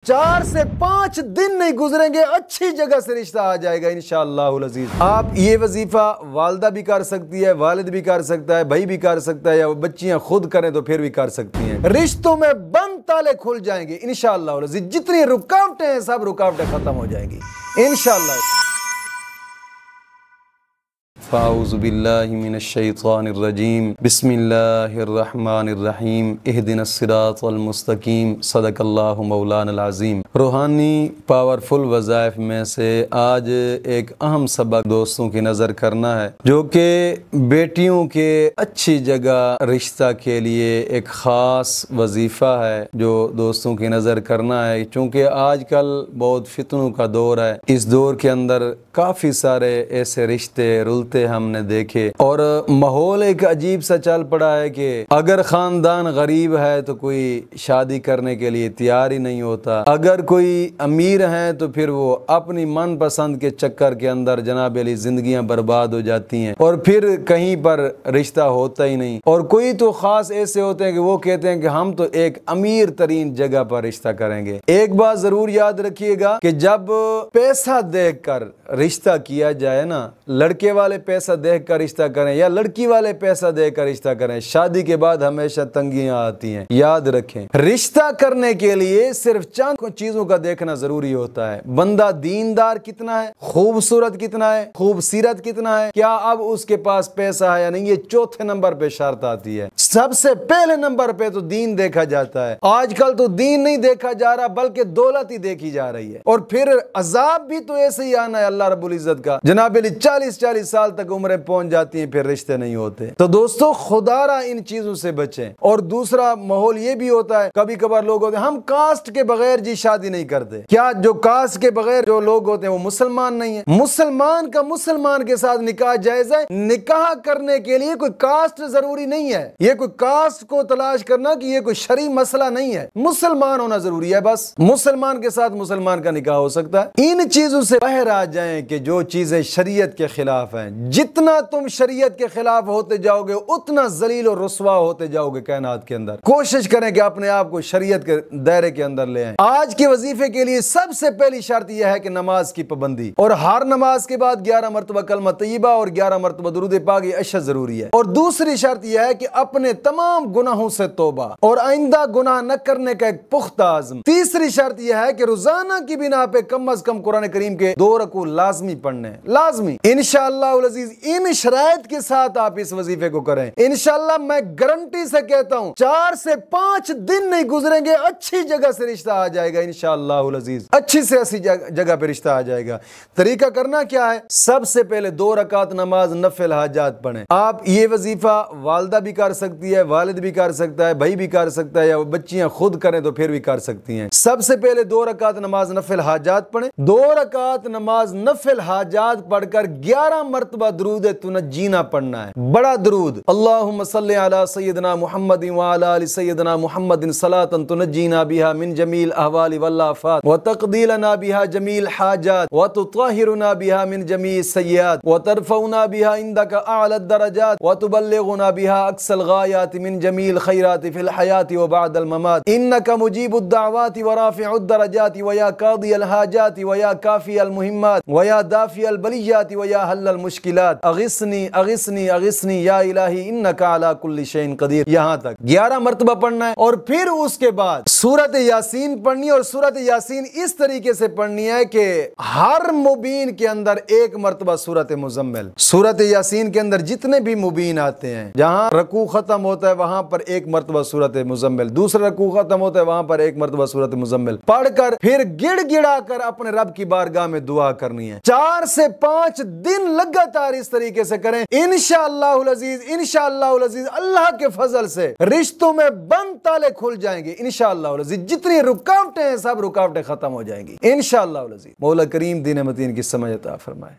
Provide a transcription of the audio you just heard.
4 से 5 दिन नहीं गुजरेंगे, अच्छी जगह से रिश्ता आ जाएगा इंशाअल्लाह अज़ीज़। आप ये वजीफा वालदा भी कर सकती है, वालिद भी कर सकता है, भाई भी कर सकता है, या बच्चियां खुद करें तो फिर भी कर सकती हैं। रिश्तों में बंद ताले खुल जाएंगे इंशाअल्लाह अज़ीज़। जितनी रुकावटें हैं सब रुकावटें खत्म हो जाएंगी इंशाअल्लाह। फ़ाऊज़ु बिल्लाहि मिनश्शैतानिर्रजीम बिस्मिल्लाहिर्रहमानिर्रहीम इहदिनस्सिरातल मुस्तकीम सदक़ल्लाहु मौलाना अज़ीम। रूहानी पावरफुल वज़ाइफ में से आज एक अहम सबक दोस्तों की नज़र करना है, जो कि बेटियों के अच्छी जगह रिश्ता के लिए एक ख़ास वजीफ़ा है जो दोस्तों की नज़र करना है। चूँकि आजकल बहुत फितनों का दौर है, इस दौर के अंदर काफ़ी सारे ऐसे रिश्ते रुलते हमने देखे और माहौल एक अजीब सा चल पड़ा है कि अगर ख़ानदान गरीब है तो कोई शादी करने के लिए तैयार ही नहीं होता, अगर कोई अमीर हैं तो फिर वो अपनी मनपसंद के चक्कर के अंदर जनाब अली ज़िंदगियां बर्बाद हो जाती हैं और फिर कहीं पर रिश्ता होता ही नहीं। और कोई तो ख़ास ऐसे होते हैं कि वो कहते हैं कि हम तो एक अमीर तरीन जगह पर रिश्ता करेंगे। एक बात ज़रूर याद रखिएगा कि जब पैसा देख कर रिश्ता किया जाए ना, लड़के वाले पैसा देख कर रिश्ता करें या लड़की वाले पैसा देकर रिश्ता करें, शादी के बाद हमेशा तंगियां आती हैं। याद रखें, रिश्ता करने के लिए सिर्फ चंद चीजों का देखना जरूरी होता है। बंदा दीनदार कितना है, खूबसूरत कितना है, खूबसीरत कितना है, क्या अब उसके पास पैसा है या नहीं, ये चौथे नंबर पे शर्त आती है। सबसे पहले नंबर पे तो दीन देखा जाता है। आजकल तो दीन नहीं देखा जा रहा बल्कि दौलत ही देखी जा रही है। और फिर अजाब भी तो ऐसे ही आना है अल्लाह रब्बुल इज्जत का। जनाब 40-40 साल तक उम्रें पहुंच जाती हैं, फिर रिश्ते नहीं होते। तो दोस्तों खुदारा इन चीजों से बचें। और दूसरा माहौल ये भी होता है, कभी कभार लोग होते हैं हम कास्ट के बगैर जी शादी नहीं करते। क्या जो कास्ट के बगैर जो लोग होते हैं वो मुसलमान नहीं है? मुसलमान का मुसलमान के साथ निकाह जायज है। निकाह करने के लिए कोई कास्ट जरूरी नहीं है। ये कोई कास्ट को तलाश करना कि ये कोई शरई मसला नहीं है, मुसलमान होना जरूरी है। बस मुसलमान के साथ मुसलमान का निकाह हो सकता है। इन चीजों से बाहर आ जाएं कि जो चीजें शरीयत के खिलाफ हैं। जितना तुम शरीयत के खिलाफ होते जाओगे उतना जलील और रुस्वा होते जाओगे कायनात के अंदर। कोशिश करें कि अपने आप को शरीयत के दायरे के अंदर ले आएं। आज के वजीफे के लिए सबसे पहली शर्त यह है कि नमाज की पाबंदी, और हर नमाज के बाद 11 मरतबा कलमा तय्यबा और 11 मरतबा दुरूद पाक ये अशद जरूरी है। और दूसरी शर्त यह है कि अपने तमाम गुनाहों से तौबा और आइंदा गुनाह न करने का एक पुख्ता आज़म। तीसरी शर्त यह है कि रोजाना की बिना पे कम अज कम कुरान करीम के 2 रकू लाजमी पढ़ने, लाजमी इंशाअल्लाह अज़ीज़। इन शराइत के साथ आप इस वजीफे को करें इंशाअल्लाह। मैं गारंटी से कहता हूं 4 से 5 दिन नहीं गुजरेंगे, अच्छी जगह से रिश्ता आ जाएगा इंशाअल्लाह अज़ीज़। अच्छी से अच्छी जगह पे रिश्ता आ जाएगा। तरीका करना क्या है? सबसे पहले 2 रकात नमाज नफिल हाजात पढ़ें। आप ये वजीफा वालदा भी कर सकती है, वालिद भी कर सकता है, भाई भी कर सकता है, या बच्चियां खुद करें तो फिर भी कर सकती हैं। सबसे पहले 2 रकात नमाज नफिल हाजात पढ़ें। 2 रकात नमाज नफिल हाजात पढ़कर 11 मरतबा दुरूद तुनज्जीना पढ़ना है। बड़ा दुरूद, अल्लाहुम्मा सल्लि अला सय्यिदना मुहम्मदिन व अला आलि सय्यिदना मुहम्मदिन सलातन तुनज्जीना बिहा मिन जमील अहवालि वल आफात व तक़दीलना बिहा जमील हाजात व तुताहिरुना बिहा मिन जमीइ सय्यात व तरफउना बिहा इंदका अअला दरजात व तुबल्लिगुना बिहा अक्सल गायात मिन जमील खैरात फिल हयात व बअदल ममात इन्नका मुजीबुद दाअवात व राफिउद दरजात व या कादियल हाजात व या काफियल मुहिम्मात व या दाफियल बलियात व या हल्लल मुश्किलात अगिस्नी अगिस्नी अगिस्नी या इलाही इन्नका अला कुल्ली शैइन कदीर। यहाँ तक 11 मरतबा पढ़ना है। और फिर उसके बाद सूरत यासीन पढ़नी है। और सूरत यासीन इस तरीके से पढ़नी है कि हर मुबीन के अंदर 1 मरतबा सूरत मुजम्मिल। सूरत यासीन के अंदर जितने भी मुबीन आते हैं, जहां रकू खत्म होता है वहां पर 1 मरतबा सूरत मुजम्मिल, दूसरा रकू खत्म होता है वहां पर 1 मरतबा सूरत मुजम्मिल पढ़कर फिर गिड़गिड़ा कर अपने रब की बारगाह में दुआ करनी है। 4 से 5 दिन लगातार इस तरीके से करें इंशाअल्लाह अज़ीज़। इंशाअल्लाह अज़ीज़ अल्लाह के फजल से रिश्तों में बंद ताले खुल जाएंगे इंशाअल्लाह अज़ीज़। जितनी रुकावटें हैं सब रुकावटें खत्म हो जाएंगी इंशाअल्लाह अज़ीज़। मौला करीम दीन मतीन की समझ अता फरमाए।